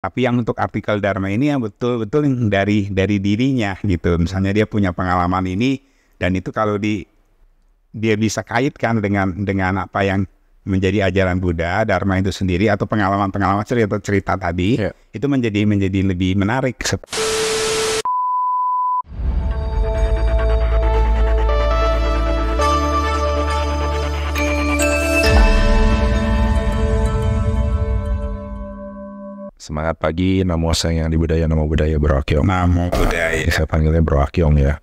Tapi yang untuk artikel Dharma ini yang betul-betul yang dari dirinya gitu. Misalnya dia punya pengalaman ini dan itu kalau dia bisa kaitkan dengan apa yang menjadi ajaran Buddha, Dharma itu sendiri atau pengalaman-pengalaman cerita tadi, itu menjadi lebih menarik. Semangat pagi, namo sayang di budaya, namo budaya Bro Akyong. Namo budaya. Saya panggilnya Bro Akyong ya.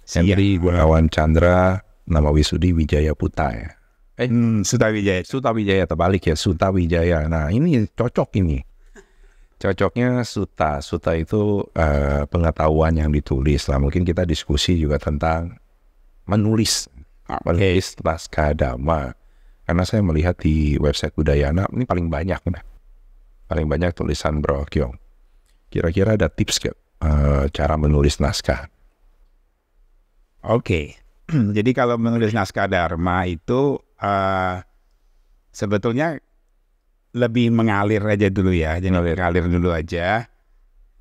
Henry Gunawan Chandra, nama Wisudi Wijaya Putra ya. Sutawijaya. Sutawijaya terbalik ya, Sutawijaya. Nah ini cocok ini. Cocoknya Suta. Suta itu pengetahuan yang ditulis. Lah mungkin kita diskusi juga tentang menulis naskah dhamma. Karena saya melihat di website Budayana ini paling banyak nih. Paling banyak tulisan Bro Akyong. Kira-kira ada tips gak cara menulis naskah? Oke. Jadi kalau menulis naskah Dharma itu sebetulnya lebih mengalir aja dulu ya. Jadi mengalir dulu aja.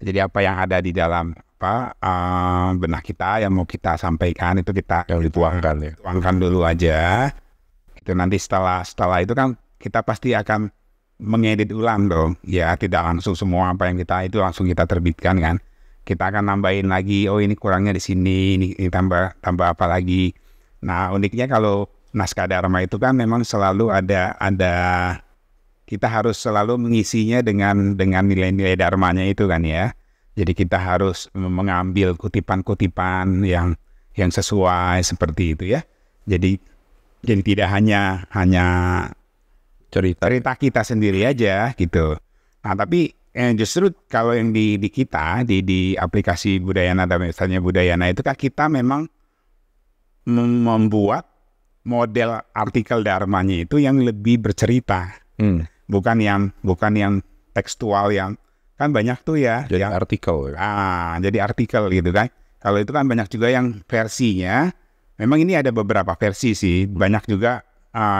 Jadi apa yang ada di dalam benak kita yang mau kita sampaikan itu kita yang dituangkan ya. Tuangkan dulu aja. Itu nanti setelah itu kan kita pasti akan mengedit ulang dong, ya tidak langsung semua apa yang kita itu langsung kita terbitkan kan. Kita akan nambahin lagi, oh ini kurangnya di sini, ini tambah apa lagi. Nah uniknya kalau naskah Dharma itu kan memang selalu ada kita harus selalu mengisinya dengan nilai-nilai Dharmanya itu kan ya. Jadi kita harus mengambil kutipan-kutipan yang sesuai seperti itu ya. Jadi tidak hanya cerita kita sendiri aja gitu. Nah tapi justru kalau yang di kita di aplikasi Budayana dan misalnya Budayana itu kan kita memang membuat model artikel Dharmanya itu yang lebih bercerita, bukan yang tekstual yang kan banyak tuh ya. Jadi artikel. Jadi artikel gitu kan. Kalau itu kan banyak juga yang versinya. Memang ini ada beberapa versi sih. Banyak juga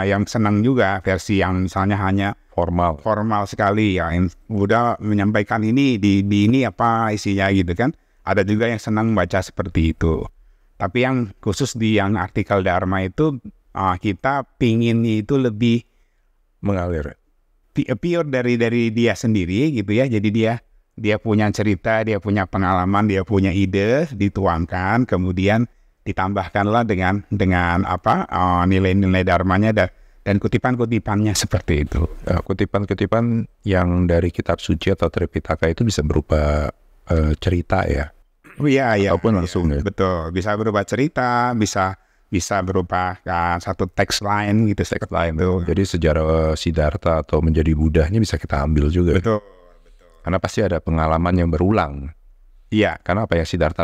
yang senang juga versi yang misalnya hanya formal sekali ya, yang udah menyampaikan ini di ini apa isinya gitu kan. Ada juga yang senang baca seperti itu. Tapi yang khusus di yang artikel Dharma itu kita pingin itu lebih mengalir, pure dari dia sendiri gitu ya. Jadi dia punya cerita, dia punya pengalaman, dia punya ide, dituangkan, kemudian ditambahkanlah dengan nilai-nilai Dharmanya dan kutipan-kutipannya seperti itu. Kutipan-kutipan yang dari kitab suci atau Tripitaka itu bisa berupa cerita ya. Iya. Ataupun langsung ya. Betul, bisa berupa cerita, bisa berupa satu teks lain gitu, teks lain tuh. Jadi sejarah Siddhartha atau menjadi Buddhanya bisa kita ambil juga. Betul. Karena pasti ada pengalaman yang berulang. Iya, karena apa yang Siddhartha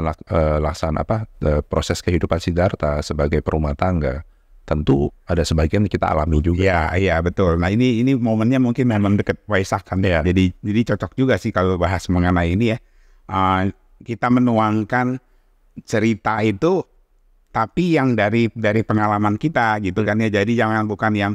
proses kehidupan Siddhartha sebagai perumah tangga tentu ada sebagian kita alami juga. Iya betul. Nah ini momennya mungkin memang dekat Waisak kan ya. Jadi cocok juga sih kalau bahas mengenai ini ya. Kita menuangkan cerita itu tapi yang dari pengalaman kita gitu kan ya. Jadi bukan yang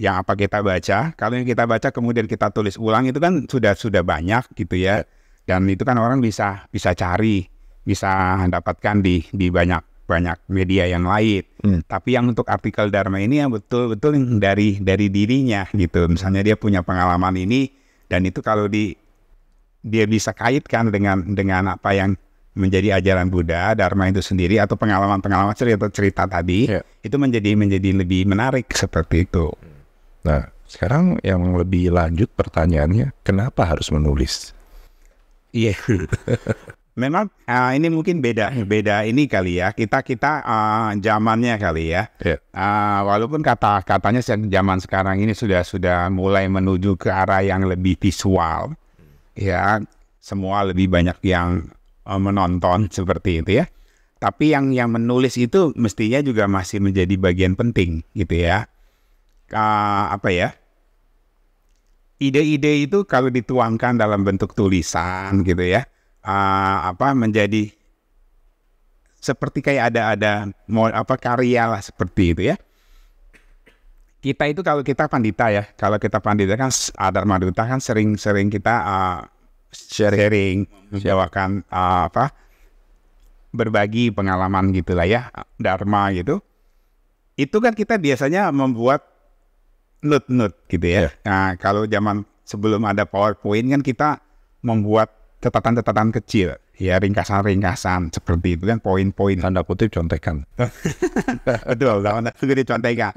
apa kita baca. Kalau yang kita baca kemudian kita tulis ulang itu kan sudah banyak gitu ya. Dan itu kan orang bisa cari, bisa dapatkan di banyak media yang lain. Tapi yang untuk artikel Dharma ini yang betul-betul yang dari dirinya gitu. Misalnya dia punya pengalaman ini dan itu kalau dia bisa kaitkan dengan apa yang menjadi ajaran Buddha, Dharma itu sendiri atau pengalaman-pengalaman cerita tadi, itu menjadi lebih menarik seperti itu. Nah, sekarang yang lebih lanjut pertanyaannya, kenapa harus menulis? Iya, memang ini mungkin beda ini kali ya, kita zamannya kali ya. Walaupun katanya zaman sekarang ini sudah mulai menuju ke arah yang lebih visual, ya semua lebih banyak yang menonton seperti itu ya. Tapi yang menulis itu mestinya juga masih menjadi bagian penting gitu ya. Ide-ide itu kalau dituangkan dalam bentuk tulisan gitu ya, menjadi seperti kayak ada karya lah seperti itu ya. Kita itu kalau kita pandita kan Dharma Duta kan sering kita sharing, membawakan berbagi pengalaman gitulah ya, dharma gitu. Itu kan kita biasanya membuat note-note gitu ya. Nah, kalau zaman sebelum ada PowerPoint kan kita membuat catatan-catatan kecil, ya ringkasan-ringkasan seperti itu kan, poin-poin. Tanda kutip contekan. Betul, tanda kutip contekan.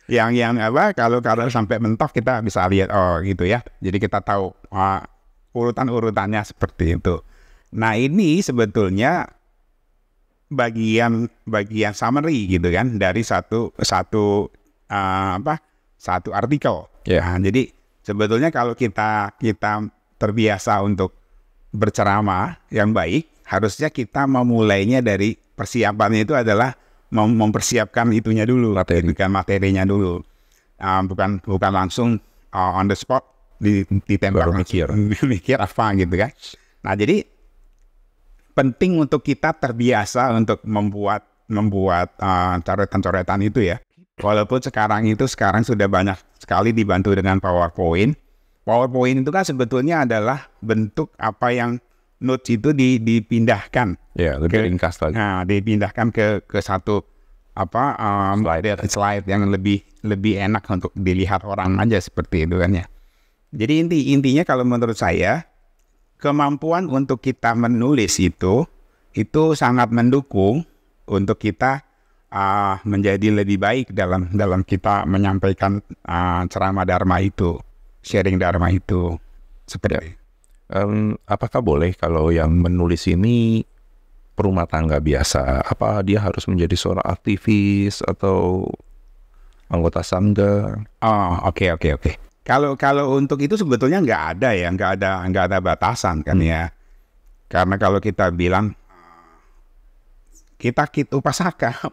Yang kalau sampai mentok kita bisa lihat gitu ya. Jadi kita tahu urutan-urutannya seperti itu. Nah, ini sebetulnya bagian summary gitu kan dari satu artikel. Nah, jadi sebetulnya kalau kita terbiasa untuk berceramah yang baik, harusnya kita memulainya dari persiapannya itu adalah mempersiapkan itunya dulu, materinya dulu. Bukan langsung on the spot ditembak mikir apa gitu kan. Nah, jadi penting untuk kita terbiasa untuk membuat coretan-coretan itu ya. Walaupun sekarang sudah banyak sekali dibantu dengan PowerPoint. PowerPoint itu kan sebetulnya adalah bentuk apa yang notes itu dipindahkan. Ya, lebih ringkas lagi. Nah, dipindahkan ke satu slide yang lebih enak untuk dilihat orang aja seperti itu kan ya. Jadi intinya kalau menurut saya, kemampuan untuk kita menulis itu sangat mendukung untuk kita menjadi lebih baik dalam kita menyampaikan ceramah dharma itu, sharing dharma itu. Seperti apakah boleh kalau yang menulis ini perumah tangga biasa? Apa dia harus menjadi seorang aktivis atau anggota sangga? Oke. Kalau untuk itu sebetulnya nggak ada batasan kan ya. Karena kalau kita bilang kita upasaka,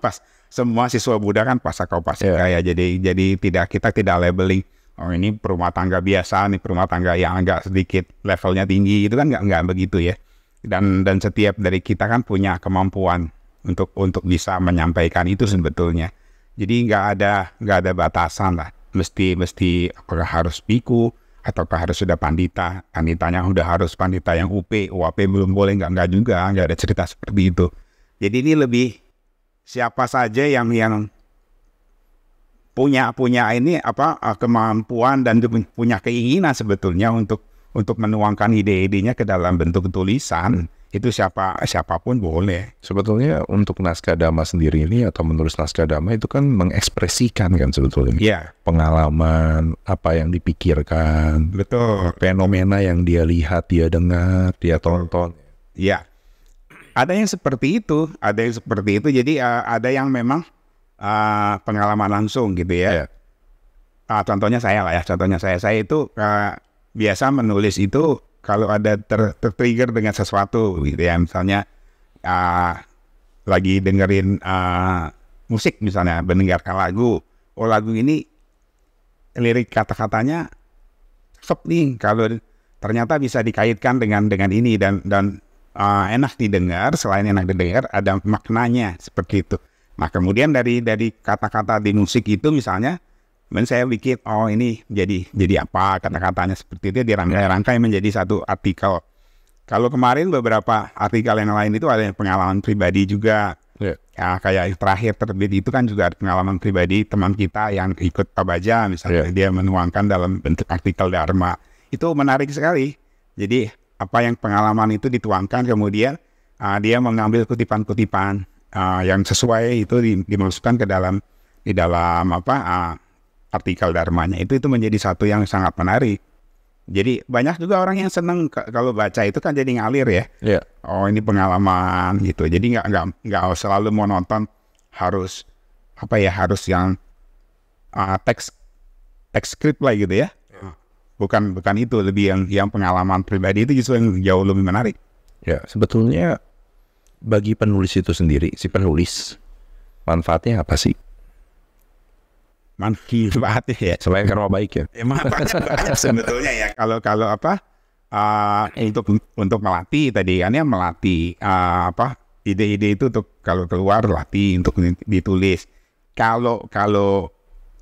semua siswa Buddha kan pasaka upasaka ya. Jadi kita tidak labeling ini perumah tangga biasa, nih perumah tangga yang agak sedikit levelnya tinggi, itu kan nggak begitu ya. Dan setiap dari kita kan punya kemampuan untuk bisa menyampaikan itu sebetulnya. Jadi nggak ada batasan lah. Mesti apakah harus biku ataukah harus sudah panditanya udah harus pandita yang UAP belum boleh, nggak juga, nggak ada cerita seperti itu. Jadi ini lebih siapa saja yang punya ini kemampuan dan punya keinginan sebetulnya untuk menuangkan ide-idenya ke dalam bentuk tulisan, itu siapapun boleh. Sebetulnya untuk naskah dhamma sendiri ini atau menulis naskah dhamma itu kan mengekspresikan kan sebetulnya. Pengalaman, apa yang dipikirkan, betul, fenomena yang dia lihat, dia dengar, dia tonton. Iya. Ada yang seperti itu, Jadi ada yang memang pengalaman langsung gitu ya. Contohnya saya itu biasa menulis itu kalau ada tertrigger dengan sesuatu gitu ya. Misalnya lagi dengerin musik misalnya, mendengarkan lagu. Lagu ini lirik kata-katanya cocok nih, kalau ternyata bisa dikaitkan dengan ini dan enak didengar. Selain enak didengar, ada maknanya seperti itu. Nah, kemudian dari kata-kata di musik itu misalnya, saya bikin ini jadi apa kata-katanya seperti itu, dirangkai menjadi satu artikel. Kalau kemarin beberapa artikel yang lain itu ada pengalaman pribadi juga. Ya, kayak terakhir terbit itu kan juga ada pengalaman pribadi teman kita yang ikut Pabaja misalnya, dia menuangkan dalam bentuk artikel dharma. Itu menarik sekali. Jadi apa yang pengalaman itu dituangkan, kemudian dia mengambil kutipan-kutipan yang sesuai itu dimasukkan ke dalam artikel dharmanya. Itu menjadi satu yang sangat menarik. Jadi banyak juga orang yang senang kalau baca itu kan, jadi ngalir ya. Ini pengalaman gitu. Jadi nggak selalu monoton, harus yang teks script lah gitu ya. Bukan itu, lebih yang pengalaman pribadi itu justru yang jauh lebih menarik. Ya, sebetulnya bagi penulis itu sendiri, si penulis, manfaatnya apa sih? Manfaatnya ya, selain karma baik ya. Manfaatnya banyak sebetulnya ya. Kalau untuk melatih tadi kan ya, melatih ide-ide itu untuk kalau keluar latih untuk ditulis. Kalau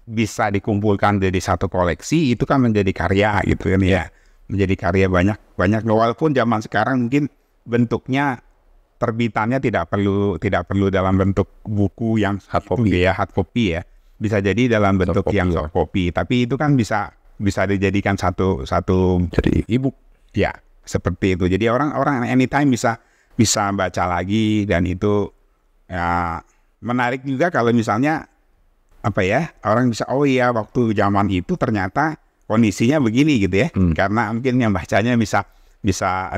bisa dikumpulkan jadi satu koleksi, itu kan menjadi karya gitu kan ya. menjadi karya banyak walaupun zaman sekarang mungkin bentuknya terbitannya tidak perlu dalam bentuk buku yang Hard copy. hard copy ya, bisa jadi dalam bentuk copy, yang ya. soft copy, tapi itu kan bisa dijadikan satu Jadi e-book. ya seperti itu. Jadi orang anytime bisa baca lagi, dan itu ya menarik juga kalau misalnya apa ya, orang bisa oh iya waktu zaman itu ternyata kondisinya begini gitu ya. Karena mungkin yang bacanya bisa 5-10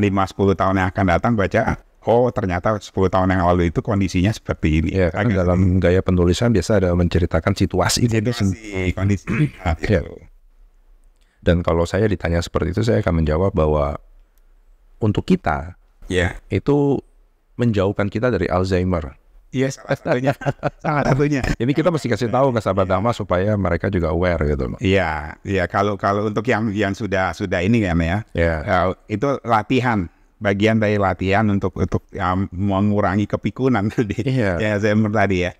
tahun yang akan datang baca oh ternyata 10 tahun yang lalu itu kondisinya seperti ini. Ya, karena dalam gaya penulisan biasa ada menceritakan situasi. Kondisi Ya. Dan kalau saya ditanya seperti itu, saya akan menjawab bahwa untuk kita ya. itu menjauhkan kita dari Alzheimer. Iya, salah satunya. Ini kita mesti kasih tahu ke sahabat Dhamma supaya mereka juga aware gitu loh. Iya, kalau untuk yang sudah ini kan ya. Ya. Itu latihan, bagian dari latihan untuk mengurangi kepikunan tadi. Iya. Ya, Alzheimer tadi ya.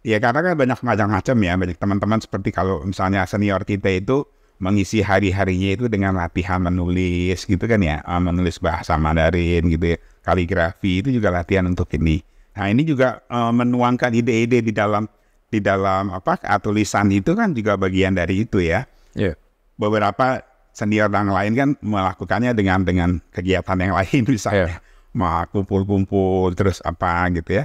Ya karena kan banyak macam-macam ya, banyak teman-teman seperti kalau misalnya senior kita itu mengisi hari-harinya itu dengan latihan menulis gitu kan ya, menulis bahasa Mandarin gitu ya, kaligrafi itu juga latihan untuk ini. Nah ini juga menuangkan ide-ide di dalam tulisan itu kan juga bagian dari itu ya. Yeah. Beberapa senior yang lain kan melakukannya dengan kegiatan yang lain, misalnya kumpul-kumpul terus apa gitu ya,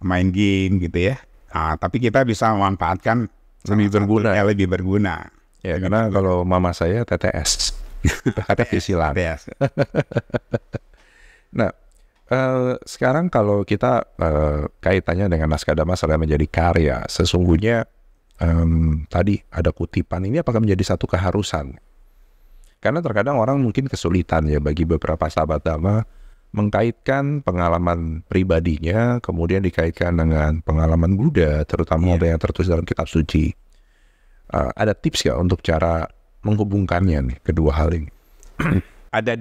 main game gitu ya. Nah, tapi kita bisa memanfaatkan lebih berguna. Ya karena kalau mama saya TTS, TTS silang. Nah. Sekarang kalau kita kaitannya dengan naskah Dhamma Selama menjadi karya, sesungguhnya tadi ada kutipan ini apakah menjadi satu keharusan? Karena terkadang orang mungkin kesulitan ya bagi beberapa sahabat Dhamma mengkaitkan pengalaman pribadinya kemudian dikaitkan dengan pengalaman Buddha, terutama yang tertulis dalam kitab suci. Ada tips ya untuk cara menghubungkannya nih kedua hal ini? Ada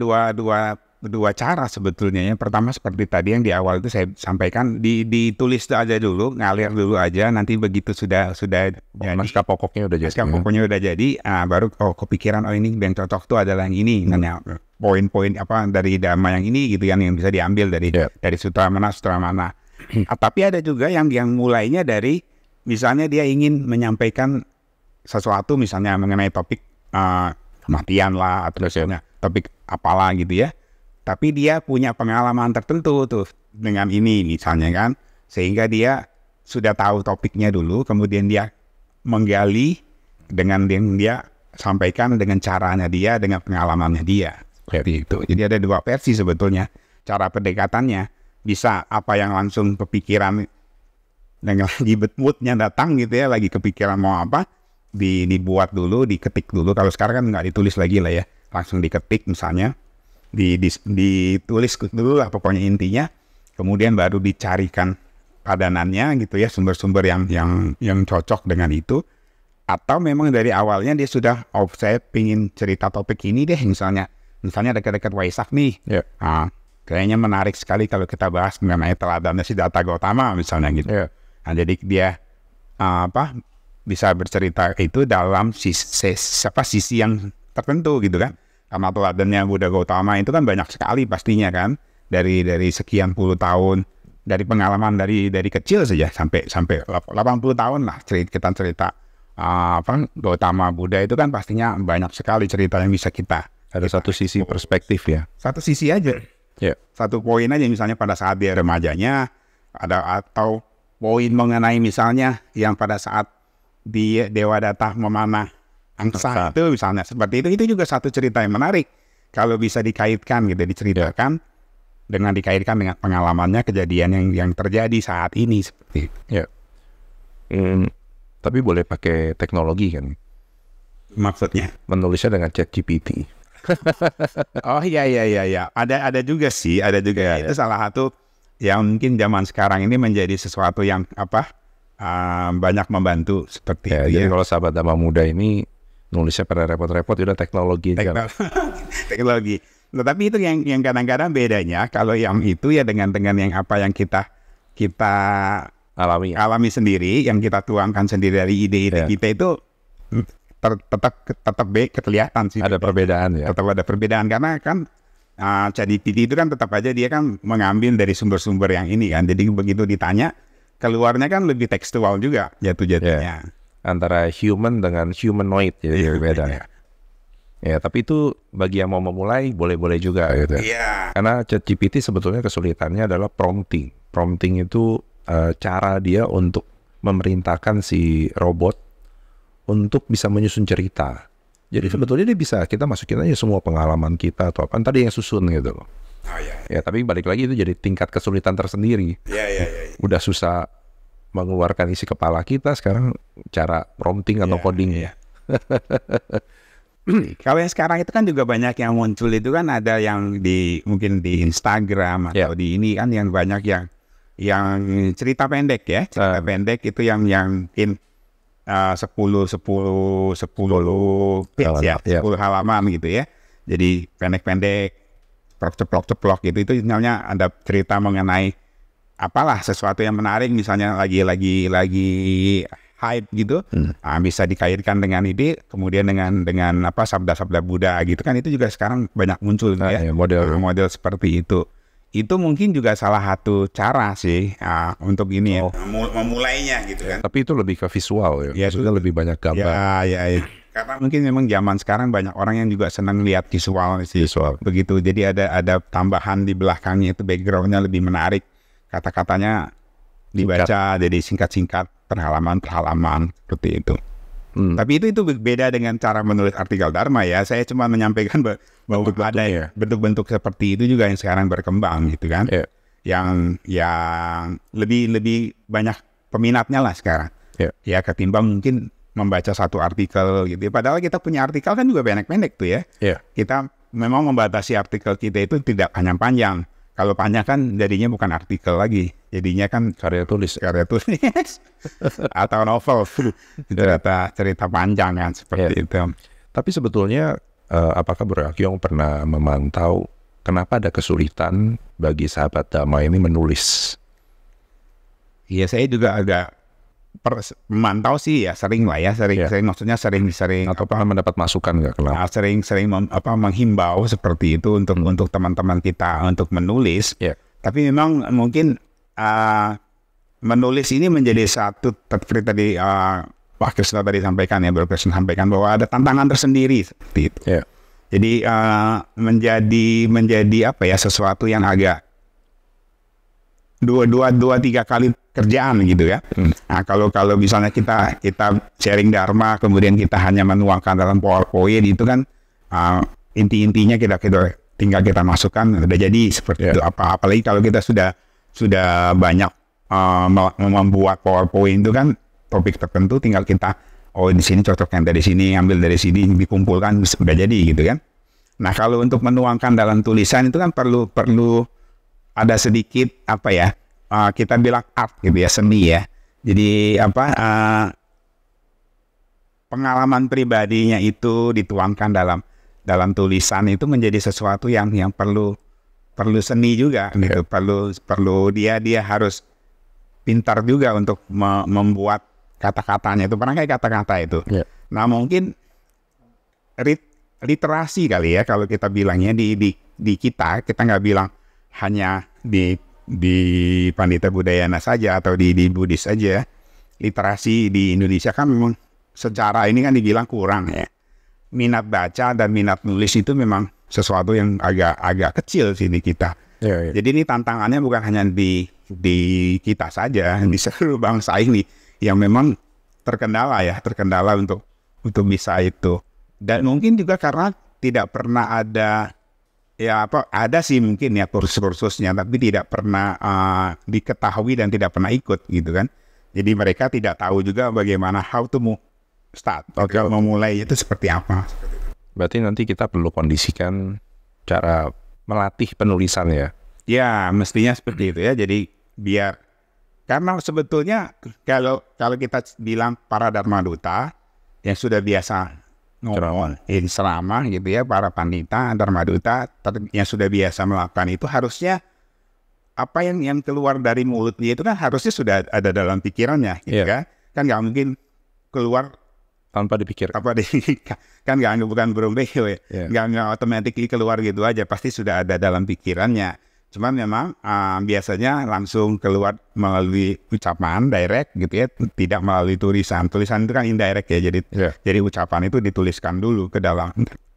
dua cara sebetulnya. Yang pertama seperti tadi yang di awal itu saya sampaikan, ditulis aja dulu, ngalir dulu aja, nanti begitu sudah jadi naskah pokoknya udah jadi, baru kepikiran ini yang cocok tuh adalah yang ini, poin-poin apa dari Dhamma yang ini gitu kan, yang bisa diambil dari sutra mana. Tapi ada juga yang mulainya dari misalnya dia ingin menyampaikan sesuatu misalnya mengenai topik kematian lah atau topik apalah gitu ya. Tapi dia punya pengalaman tertentu tuh dengan ini misalnya kan, sehingga dia sudah tahu topiknya dulu, kemudian dia menggali dengan yang dia sampaikan dengan caranya dia, dengan pengalamannya dia. Seperti itu. Jadi ada dua versi sebetulnya cara pendekatannya. Bisa apa yang langsung kepikiran dengan lagi moodnya datang gitu ya, lagi kepikiran mau apa, dibuat dulu, diketik dulu. Kalau sekarang kan nggak ditulis lagi lah ya, langsung diketik misalnya. Ditulis dulu lah pokoknya intinya, kemudian baru dicarikan padanannya gitu ya, sumber-sumber yang cocok dengan itu. Atau memang dari awalnya dia sudah saya pingin cerita topik ini deh, misalnya dekat-dekat Waisak nih, kayaknya menarik sekali kalau kita bahas mengenai teladannya Siddhartha Gautama misalnya gitu. Nah jadi dia bisa bercerita itu dalam sisi yang tertentu gitu kan. Karena teladannya Buddha Gautama itu kan banyak sekali pastinya kan, dari sekian puluh tahun, dari pengalaman dari kecil saja sampai 80 tahun lah cerita Gautama Buddha itu kan pastinya banyak sekali cerita yang bisa kita ada satu sisi perspektif ya, satu sisi aja, satu poin aja misalnya pada saat dia remajanya atau poin mengenai misalnya yang pada saat di Dewadatta memanah angsa itu misalnya seperti itu juga satu cerita yang menarik kalau bisa dikaitkan gitu, diceritakan dengan dikaitkan dengan pengalamannya, kejadian yang terjadi saat ini seperti itu. Tapi boleh pakai teknologi kan? Maksudnya menulisnya dengan ChatGPT. Oh iya ada juga sih, itu salah satu yang mungkin zaman sekarang ini menjadi sesuatu yang banyak membantu seperti itu. Jadi kalau sahabat Dhamma muda ini nulisnya pada repot-repot, udah teknologi. Teknologi. Nah, tapi itu yang kadang-kadang bedanya kalau yang itu ya dengan yang apa yang kita alami sendiri, yang kita tuangkan sendiri dari ide-ide kita itu tetap kelihatan sih. Ada perbedaan ya. Tetap ada perbedaan karena kan ChatGPT itu kan tetap aja dia kan mengambil dari sumber-sumber yang ini kan. Jadi begitu ditanya keluarnya kan lebih tekstual juga jatuh-jatuhnya. Antara human dengan humanoid jadi beda ya. Ya, tapi itu bagi yang mau memulai boleh-boleh juga gitu. Iya. Karena ChatGPT sebetulnya kesulitannya adalah prompting. Prompting itu cara dia untuk memerintahkan si robot untuk bisa menyusun cerita. Jadi sebetulnya dia bisa, kita masukin aja semua pengalaman kita atau apa tadi yang susun gitu loh. Oh, iya. Ya, tapi balik lagi itu jadi tingkat kesulitan tersendiri. Iya. Udah susah mengeluarkan isi kepala kita, sekarang cara prompting atau coding. Iya. Kalau yang sekarang itu kan juga banyak yang muncul itu kan ada yang mungkin di Instagram atau di ini kan yang banyak yang cerita pendek ya. Cerita pendek itu yang mungkin 10 page ya, 10 halaman gitu ya. Jadi pendek-pendek, ceplok gitu. Itu namanya ada cerita mengenai apalah sesuatu yang menarik, misalnya lagi hype gitu. Bisa dikaitkan dengan ide, kemudian dengan apa sabda-sabda Buddha gitu kan, itu juga sekarang banyak muncul ya. Model seperti itu. Itu mungkin juga salah satu cara sih untuk ini ya, memulainya gitu kan. Tapi itu lebih ke visual ya, maksudnya lebih banyak gambar. Ya. Karena mungkin memang zaman sekarang banyak orang yang juga senang lihat visual sih. Begitu, jadi ada tambahan di belakangnya itu backgroundnya lebih menarik. Kata-katanya dibaca jadi singkat-singkat per halaman seperti itu. Tapi itu beda dengan cara menulis artikel Dharma ya. Saya cuma menyampaikan bahwa ada bentuk-bentuk seperti itu juga yang sekarang berkembang gitu kan. Yang lebih banyak peminatnya lah sekarang. Ya ketimbang mungkin membaca satu artikel gitu. Padahal kita punya artikel kan juga pendek-pendek tuh ya. Kita memang membatasi artikel kita itu tidak panjang-panjang. Kalau panjang kan jadinya bukan artikel lagi, jadinya kan karya tulis atau novel, cerita panjang kan seperti itu. Tapi sebetulnya apakah Bro Akyong pernah memantau kenapa ada kesulitan bagi sahabat Dhamma ini menulis? Iya, saya juga agak memantau sih ya, sering maksudnya sering atau pernah mendapat masukan nggak kenapa? Sering menghimbau seperti itu untuk teman-teman kita untuk menulis. Tapi memang mungkin menulis ini menjadi satu, seperti tadi Pak Krishna tadi sampaikan ya, Bro Krishna sampaikan bahwa ada tantangan tersendiri seperti itu. Jadi menjadi apa ya, sesuatu yang agak dua tiga kali kerjaan gitu ya. Nah, kalau misalnya kita sharing Dharma kemudian kita hanya menuangkan dalam PowerPoint itu kan intinya kita tinggal kita masukkan udah jadi seperti itu. Apalagi kalau kita sudah banyak membuat PowerPoint itu kan topik tertentu, tinggal kita di sini cocok yang dari sini, ambil dari sini, dikumpulkan sudah jadi gitu kan. Nah, kalau untuk menuangkan dalam tulisan itu kan perlu ada sedikit apa ya, kita bilang art gitu ya, seni ya. Jadi pengalaman pribadinya itu dituangkan dalam tulisan itu menjadi sesuatu yang perlu seni juga gitu. Perlu dia harus pintar juga untuk membuat kata-katanya itu, merangkai kata-kata itu. Nah, mungkin literasi kali ya kalau kita bilangnya di kita nggak bilang hanya di Pandita Budayana saja atau di Buddhis saja. Literasi di Indonesia kan memang secara ini kan dibilang kurang ya. Minat baca dan minat nulis itu memang sesuatu yang agak kecil sih di kita. Jadi ini tantangannya bukan hanya di kita saja, di seluruh bangsa ini yang memang terkendala untuk bisa itu. Dan mungkin juga karena tidak pernah ada ada sih mungkin ya kursus-kursusnya, tapi tidak pernah diketahui dan tidak pernah ikut gitu kan. Jadi mereka tidak tahu juga bagaimana how to start, memulai itu seperti apa. Berarti nanti kita perlu kondisikan cara melatih penulisan ya? Ya, mestinya seperti itu ya. Jadi biar, karena sebetulnya kalau kita bilang para Dharma Duta yang sudah biasa ngomong ceramah gitu ya, para pandita Dharma Duta yang sudah biasa melakukan itu, harusnya apa yang keluar dari mulutnya itu kan harusnya sudah ada dalam pikirannya gitu kan nggak mungkin keluar tanpa dipikirkan. Apa di kan bukan berumbeyo ya, Ya. nggak otomatis keluar gitu aja, pasti sudah ada dalam pikirannya. Cuman memang biasanya langsung keluar melalui ucapan direct gitu ya, tidak melalui tulisan. Tulisan itu kan indirect ya, jadi ucapan itu dituliskan dulu ke dalam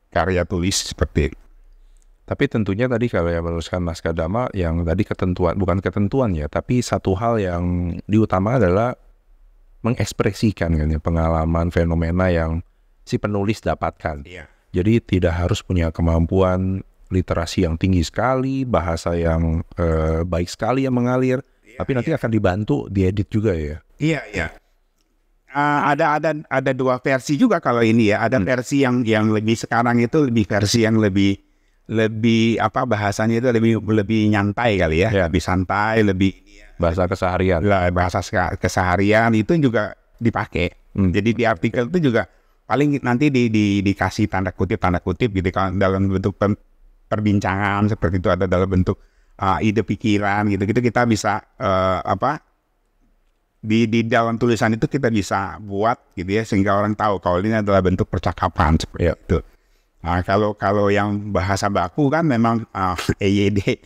karya tulis seperti itu. Tapi tentunya tadi kalau yang menuliskan naskah Dhamma, yang tadi bukan ketentuan ya, tapi satu hal yang diutamakan adalah mengekspresikan kan ya, pengalaman fenomena yang si penulis dapatkan. Iya. Jadi tidak harus punya kemampuan literasi yang tinggi sekali, bahasa yang baik sekali yang mengalir, tapi nanti akan dibantu diedit juga ya. Iya, iya. Ada dua versi juga kalau ini ya. Ada versi yang lebih sekarang itu versi yang lebih apa bahasanya itu lebih nyantai kali ya. Lebih santai, lebih bahasa keseharian. Bahasa keseharian itu juga dipakai. Jadi di artikel itu juga paling nanti dikasih tanda kutip gitu kan, dalam bentuk perbincangan seperti itu, ada dalam bentuk ide pikiran gitu kita bisa di dalam tulisan itu kita bisa buat gitu ya, sehingga orang tahu kalau ini adalah bentuk percakapan seperti itu. Nah, kalau yang bahasa baku kan memang EYD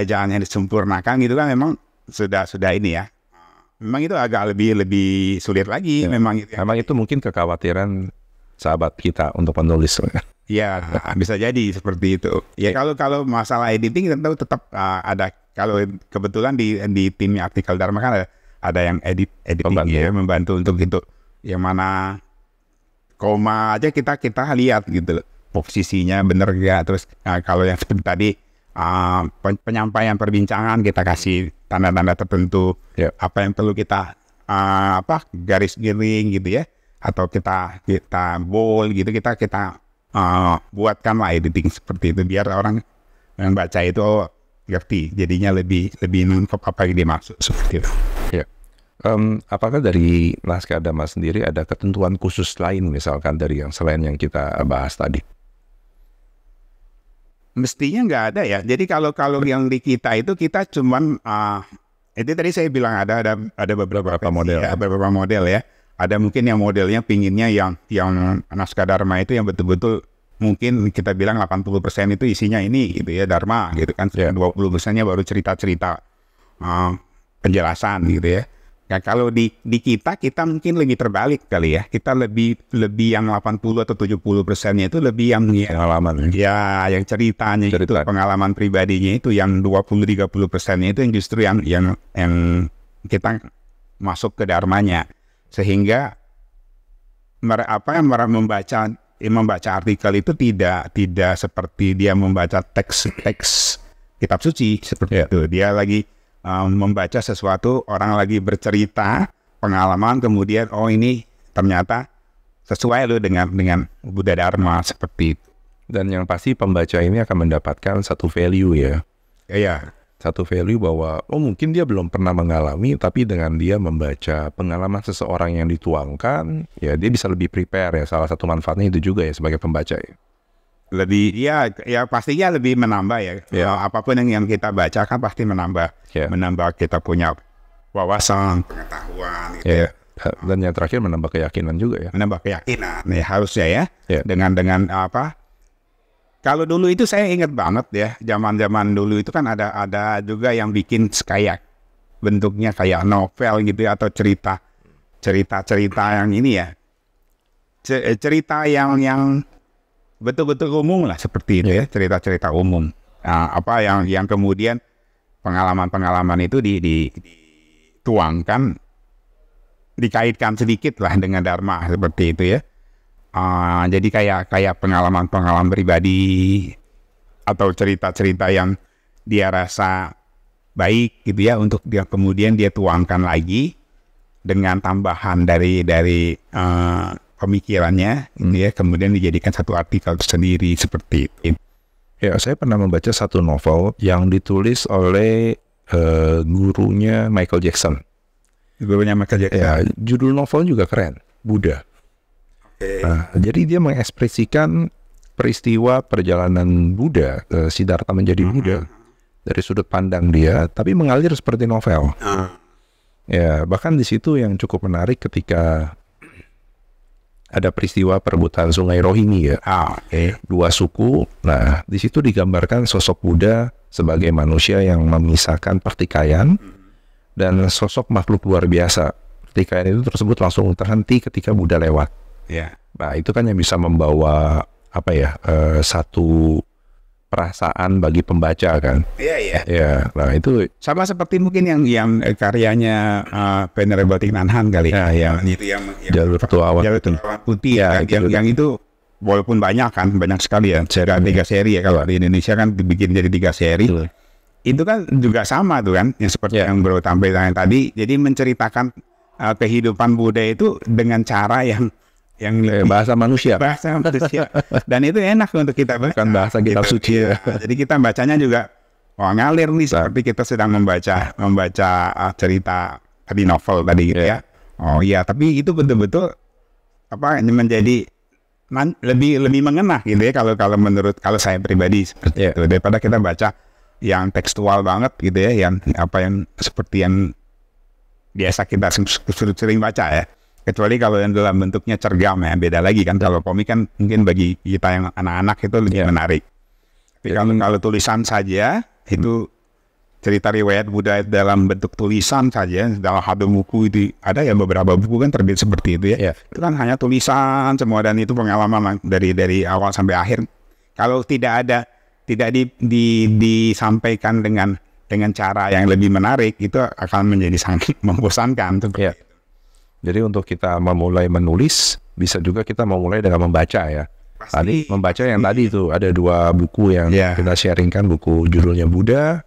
ejaan yang disempurnakan gitu kan, memang sudah ini ya. Memang itu agak lebih sulit lagi memang itu. Memang itu mungkin kekhawatiran sahabat kita untuk penulis. Ya, bisa jadi seperti itu. Ya kalau masalah editing tentu tetap ada, kalau kebetulan di tim artikel Dharma kan ada yang editing ya, membantu untuk itu. Yang mana koma aja kita lihat gitu, posisinya bener gak. Terus kalau yang seperti tadi penyampaian perbincangan kita kasih tanda-tanda tertentu, apa yang perlu kita garis giring gitu ya, atau kita bold gitu, kita buatkanlah editing seperti itu biar orang yang baca itu ngerti, jadinya lebih nangkep apa yang dimaksud seperti itu. Ya. Apakah dari naskah Dhamma sendiri ada ketentuan khusus lain misalkan dari yang selain yang kita bahas tadi? Mestinya nggak ada ya. Jadi kalau yang di kita itu kita cuman itu tadi saya bilang ada beberapa model, ya, beberapa model ya. Ada mungkin yang modelnya pinginnya yang naskah Dharma itu yang betul-betul mungkin kita bilang 80% itu isinya ini gitu ya, Dharma gitu kan, 20%-nya baru cerita-cerita penjelasan gitu ya. Nah, kalau di kita mungkin lebih terbalik kali ya. Kita lebih yang 80 atau 70%-nya itu lebih yang pengalaman. Ya, yang ceritanya itu, pengalaman pribadinya itu, yang 20-30%-nya itu yang justru yang kita masuk ke dharmanya. Sehingga membaca artikel itu tidak seperti dia membaca teks kitab suci seperti itu. Dia lagi membaca sesuatu, orang lagi bercerita pengalaman, kemudian ini ternyata sesuai loh dengan Buddha Dharma seperti itu. Dan yang pasti pembaca ini akan mendapatkan satu value ya. Iya. Satu value bahwa mungkin dia belum pernah mengalami, tapi dengan dia membaca pengalaman seseorang yang dituangkan, ya dia bisa lebih prepare ya. Salah satu manfaatnya itu juga ya sebagai pembaca ya. Lebih ya pastinya lebih menambah ya. Apapun yang kita baca kan pasti menambah kita punya wawasan, pengetahuan gitu ya. Dan yang terakhir menambah keyakinan juga ya. Menambah keyakinan ya, harusnya ya. Dengan apa? Kalau dulu itu saya ingat banget ya, zaman dulu itu kan ada juga yang bikin kayak bentuknya kayak novel gitu ya, atau cerita yang ini ya, cerita yang betul-betul umum lah seperti itu ya, cerita umum. Apa yang kemudian pengalaman itu dituangkan, dikaitkan sedikit lah dengan Dharma seperti itu ya. Jadi kayak pengalaman pribadi atau cerita-cerita yang dia rasa baik gitu ya, untuk dia kemudian dia tuangkan lagi dengan tambahan dari pemikirannya gitu ya, kemudian dijadikan satu artikel sendiri seperti itu. Ya, saya pernah membaca satu novel yang ditulis oleh gurunya Michael Jackson. Ya, judul novel juga keren, Buddha. Nah, jadi dia mengekspresikan peristiwa perjalanan Buddha, Siddhartha menjadi Buddha dari sudut pandang dia, tapi mengalir seperti novel. Ya, bahkan di situ yang cukup menarik ketika ada peristiwa perebutan Sungai Rohini ya. Dua suku. Nah, di situ digambarkan sosok Buddha sebagai manusia yang memisahkan pertikaian dan sosok makhluk luar biasa. Pertikaian itu tersebut langsung terhenti ketika Buddha lewat. Nah, itu kan yang bisa membawa satu perasaan bagi pembaca kan. Ya, nah itu sama seperti mungkin yang karyanya Venerable Thich Nhat Hanh kali. Yang Jalur Tua Awan Putih ya, yang itu walaupun banyak sekali ya, tiga seri ya, kalau di Indonesia kan dibikin jadi 3 seri. Itu kan juga sama tuh kan, yang seperti yang Bro tampilkan tadi. Jadi menceritakan kehidupan Buddha itu dengan cara yang bahasa manusia. Dan itu enak untuk kita baca. Kan bahasa kitab suci. Jadi kita bacanya juga ngalir nih, seperti kita sedang membaca cerita tadi, novel tadi gitu ya. Tapi itu betul-betul menjadi lebih mengena gitu ya, kalau saya pribadi seperti itu, daripada kita baca yang tekstual banget gitu ya, yang seperti yang biasa kita sering baca ya. Kecuali kalau yang dalam bentuknya cergam ya, beda lagi kan. Kalau komik kan mungkin bagi kita yang anak-anak itu lebih menarik. Tapi kalau tulisan saja, itu cerita riwayat Buddha dalam bentuk tulisan saja, dalam satu buku itu ada ya, beberapa buku kan terbit seperti itu ya. Itu kan hanya tulisan semua, dan itu pengalaman dari awal sampai akhir. Kalau tidak disampaikan dengan cara yang lebih menarik, itu akan menjadi sangat membosankan. Jadi untuk kita memulai menulis, bisa juga kita memulai dengan membaca ya. Tadi membaca yang tadi itu ada 2 buku yang kita sharingkan, buku judulnya Buddha,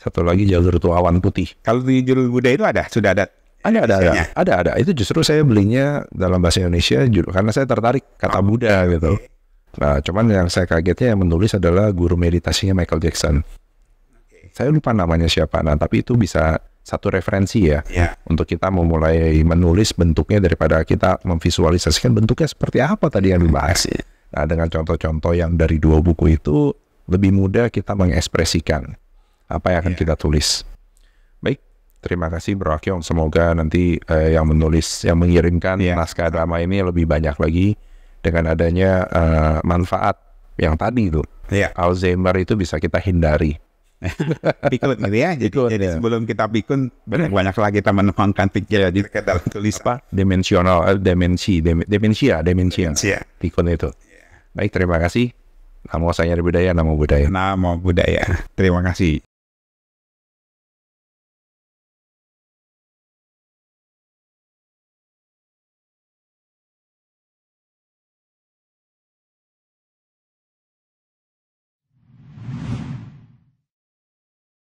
satu lagi Jalur Tua Awan Putih. Kalau di judul Buddha itu sudah ada. Ada. Itu justru saya belinya dalam bahasa Indonesia karena saya tertarik kata Buddha gitu. Nah, cuman yang saya kagetnya yang menulis adalah guru meditasinya Michael Jackson. Saya lupa namanya siapa. Nah, tapi itu bisa satu referensi ya, untuk kita memulai menulis bentuknya daripada kita memvisualisasikan bentuknya seperti apa tadi yang dibahas. Nah, dengan contoh-contoh yang dari 2 buku itu lebih mudah kita mengekspresikan apa yang akan kita tulis. Baik, terima kasih Bro Akyong. Semoga nanti yang mengirimkan naskah drama ini lebih banyak lagi dengan adanya manfaat yang tadi itu. Alzheimer itu bisa kita hindari. Pikun gitu ya. Jadi sebelum kita pikun, banyak lagi kita menuangkan pikiran di dalam tulisan. Demensia. Pikun itu. Baik, terima kasih. Namo Sanya Budaya, Namo Buddhaya. Namo Buddhaya. Terima kasih.